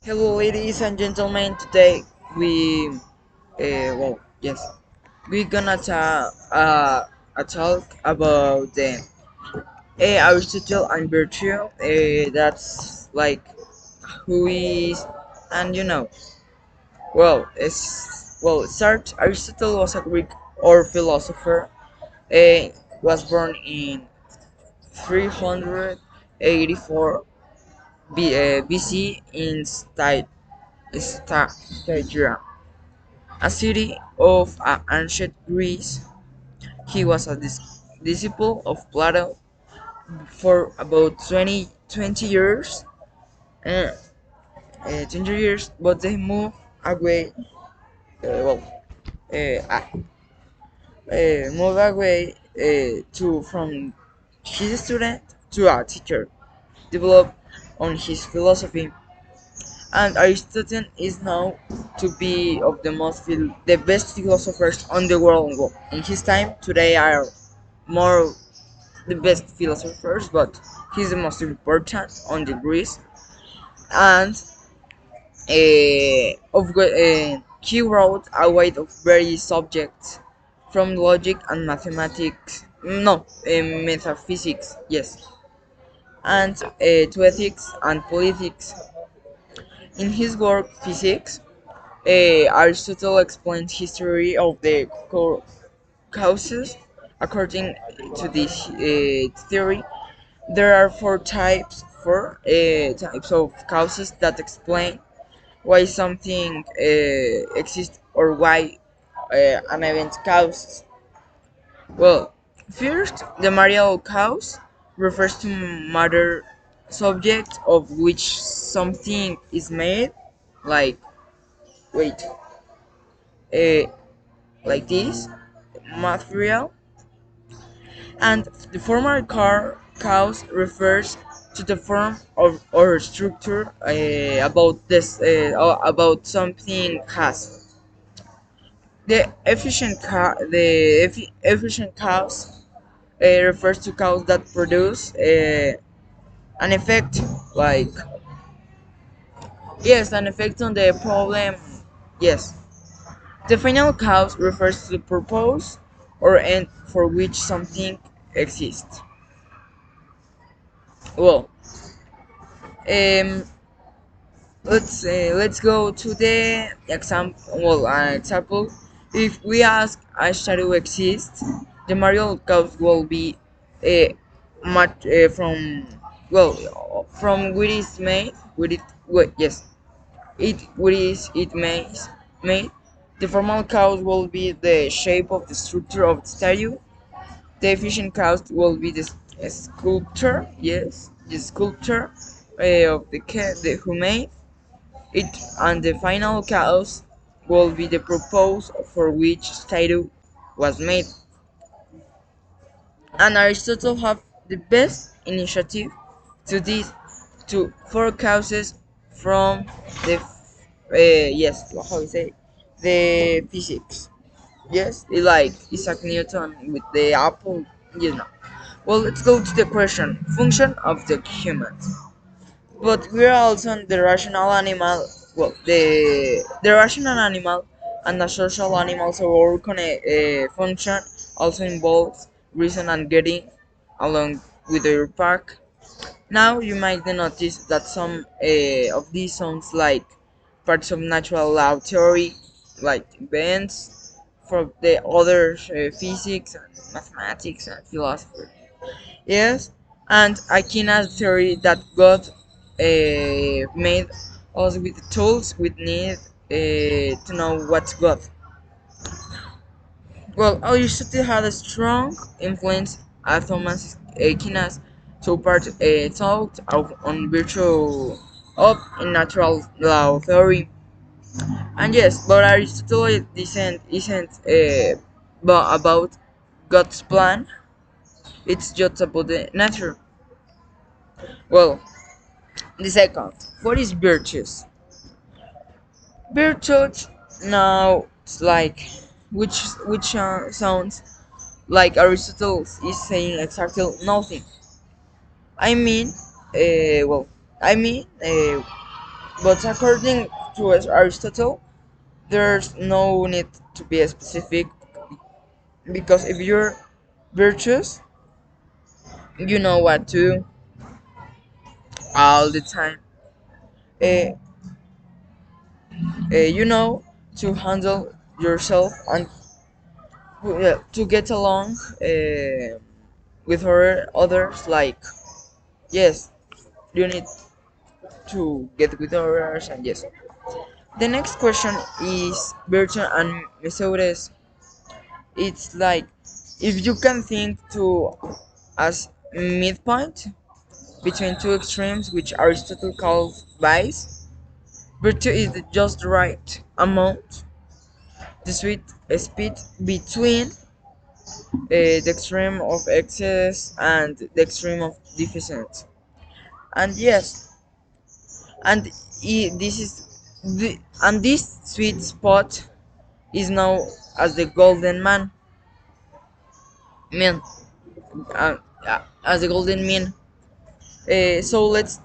Hello, ladies and gentlemen. Today we, yes, we're gonna talk about the Aristotle and virtue. That's like who is, and start. Aristotle was a Greek or philosopher. Was born in 384 BC in Stygia, a city of ancient Greece. He was a disciple of Plato for about 20 years, uh, 20 years, but they moved away. Well, uh, moved away to from his student to a teacher, developed on his philosophy, and Aristotle is known to be of the best philosophers on the world. Well, in his time, today are more the best philosophers, but he's the most important on the Greece. And he wrote a wide of various subjects, from logic and mathematics, no, metaphysics, yes, and to ethics and politics. In his work Physics, Aristotle explains history of the causes. According to this theory, there are four types of causes that explain why something exists or why an event causes. Well, first, the material cause refers to matter, subject of which something is made, like wait, uh, like this material, and the formal cause refers to the form of or structure about something has. Efficient cause refers to cause that produce an effect, like yes, an effect on the problem. Yes, the final cause refers to the purpose or end for which something exists. Well, um, let's go to the example. Well, an example. If we ask a shadow exists, the material cause will be much from what is made. With it, yes, it what is it made. The formal cause will be the shape of the structure of the statue. The efficient cause will be the sculpture. Yes, the sculpture of the who made it, and the final cause will be the purpose for which statue was made. And Aristotle have the best initiative to these two four causes from the yes, how we say, the physics. Yes, like Isaac Newton with the apple, you know. Well, let's go to the question: function of the humans. But we're also the rational animal. Well, the rational animal and the social animal, so our function also involves reason and getting along with their pack. Now you might notice that some of these sounds like parts of natural law theory, like events from the other physics and mathematics and philosophy. Yes, and Akina's theory that God made us with the tools we need to know what's God. Well, Aristotle had a strong influence on Thomas Aquinas, so part thought on virtue of in natural law theory. And yes, but Aristotle isn't about God's plan; it's just about the nature. Well, the second, what is virtues? Virtues now it's like which sounds like Aristotle is saying exactly nothing. I mean, well, I mean, but according to Aristotle, there's no need to be specific because if you're virtuous, you know what to do all the time. Uh, you know to handle yourself and to get along with others. Like yes, you need to get with others, and yes. The next question is virtue and mesures. It's like if you can think to as midpoint between two extremes, which Aristotle calls vice. Virtue is the just right amount, the sweet speed between the extreme of excess and the extreme of deficient. And yes, and this is this sweet spot is known as the golden man, as the golden mean. So let's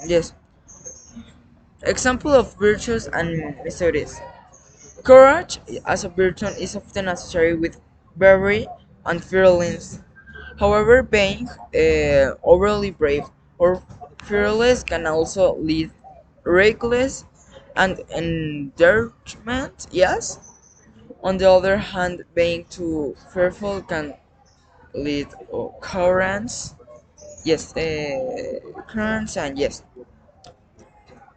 yes, example of virtues and miseries. Courage as a virtue is often associated with bravery and fearlessness. However, being overly brave or fearless can also lead reckless and endangerment. Yes. On the other hand, being too fearful can lead occurrence. Yes, occurrence and yes.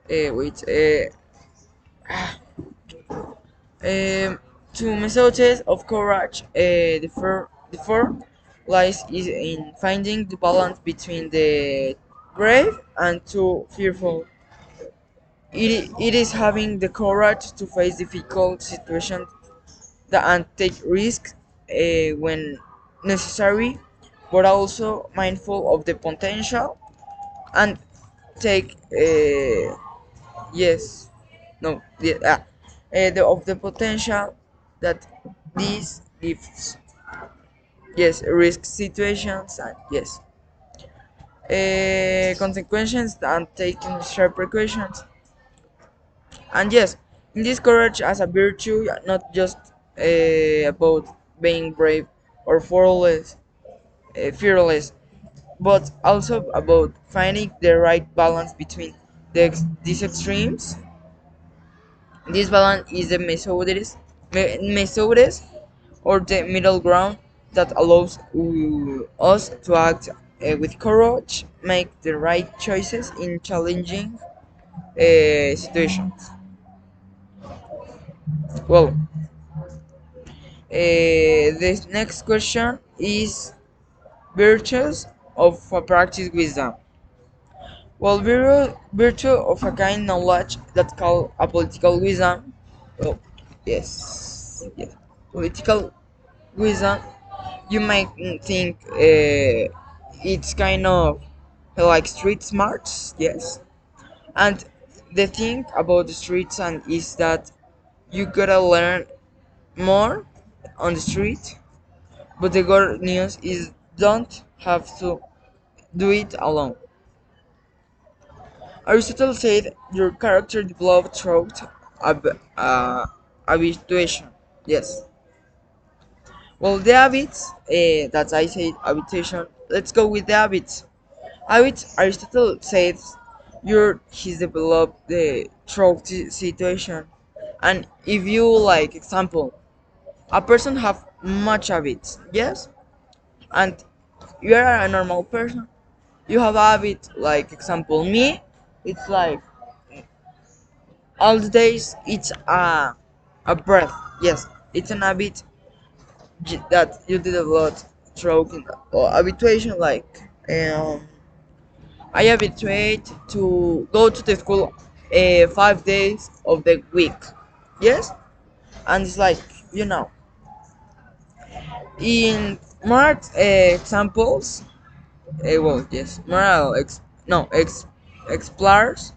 Wait. To methods of courage, the four lies is in finding the balance between the brave and too fearful. It is having the courage to face difficult situations and take risks when necessary, but also mindful of the potential and take yes no of the potential that this gives. Yes, risk situations and yes, consequences and taking sharp precautions. And yes, in this courage as a virtue, not just about being brave or fearless, but also about finding the right balance between these extremes. This balance is the Mesures or the middle ground that allows us to act with courage, make the right choices in challenging situations. Well, this next question is virtues of a practice wisdom. Well, virtue of a kind knowledge that called a political wisdom. Well, yes, political wisdom. You might think it's kind of like street smarts, yes. And the thing about the streets and is that you gotta learn more on the street, but the good news is don't have to do it alone. Aristotle said your character developed through habituation. Yes. Well, the habits, that I said habituation. Let's go with the habits. Habits, Aristotle says, he's developed the through situation, and if you like example, a person have much habits, yes, and you are a normal person, you have habit like example me, it's like all the days it's a breath, yes, it's an habit that you did a lot through habituation like um I habituate to go to the school 5 days of the week. Yes, and it's like you know, in more examples. Well, yes, more no explorers.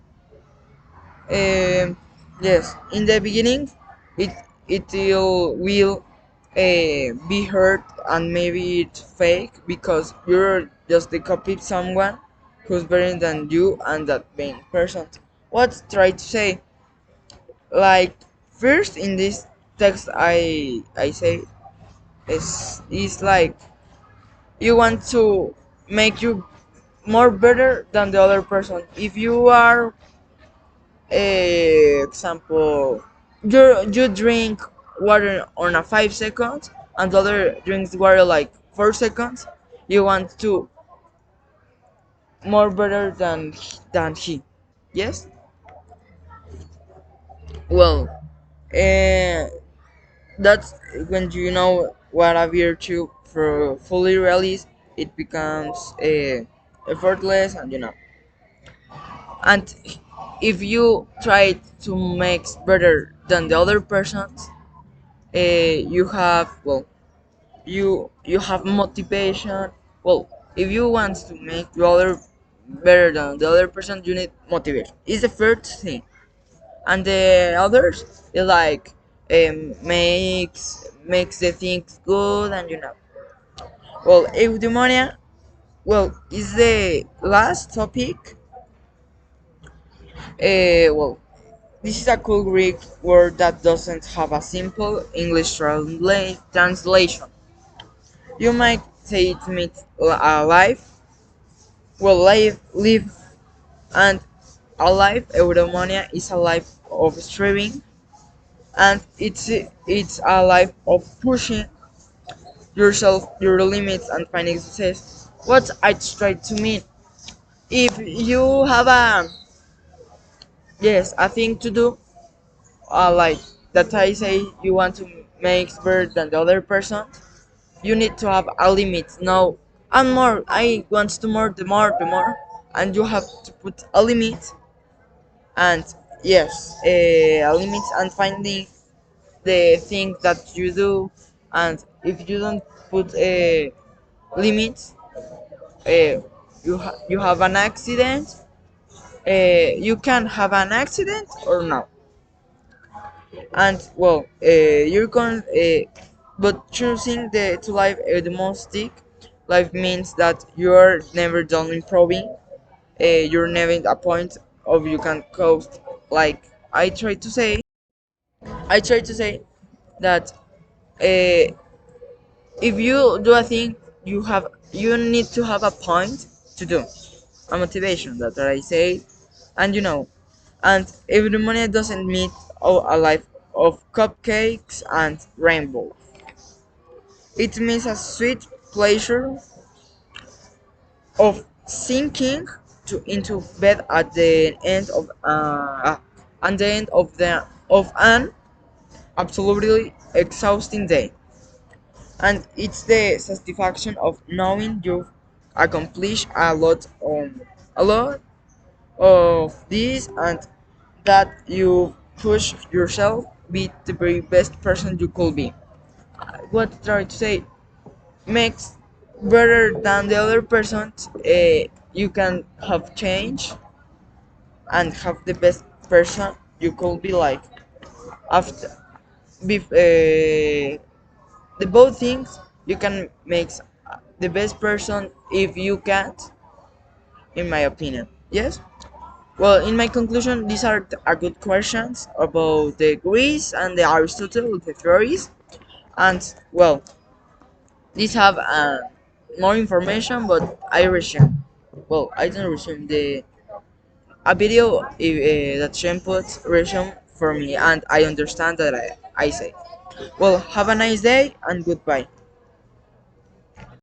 Yes, in the beginning, it will be hurt and maybe it's fake because you're just the copy of someone, who's better than you and that main person. What try to say? Like first in this text, I say is like you want to make you more better than the other person. If you are, example, you drink water on a 5 seconds and the other drinks water like 4 seconds, you want to more better than he. Yes. Well, uh, that's when you know what a virtue for fully realist, it becomes effortless, and and if you try to make better than the other persons, you have, well, you have motivation. Well, if you want to make the other better than the other person, you need motivation. It's the first thing. And the others, it like, makes the things good, and well, eudaimonia, well, is the last topic. Well, this is a cool Greek word that doesn't have a simple English translation. You might say it means alive, well, live, and alive. Eudaimonia is a life of striving, and it's a life of pushing yourself, your limits, and finding success. What I try to mean, if you have a thing to do, like that I say you want to make better than the other person, you need to have a limit. No, and more. I want to more, the more, and you have to put a limit. And yes, a limit, and finding the thing that you do. And if you don't put a limit, you have an accident. You can have an accident or no. And well, you're going, but choosing the to live the most stick life means that you're never done improving. You're never at a point of you can coast. Like I try to say that, if you do a thing, you need to have a point to do, a motivation that I say, and and if the money doesn't meet a life of cupcakes and rainbow, it means a sweet pleasure of sinking into bed at the end of an absolutely exhausting day, and it's the satisfaction of knowing you've accomplished a lot of this, and that you push yourself be the very best person you could be. What I try to say, makes better than the other person. You can have change and have the best person you could be, like after the both things. You can make the best person if you can't, in my opinion. Yes. Well, in my conclusion, these are a good questions about the Greece and the Aristotle, the theories, and well, these have more information, but I resume. Well, I don't resume a video, that Shem puts resume for me, and I understand that I say. Well, have a nice day and goodbye.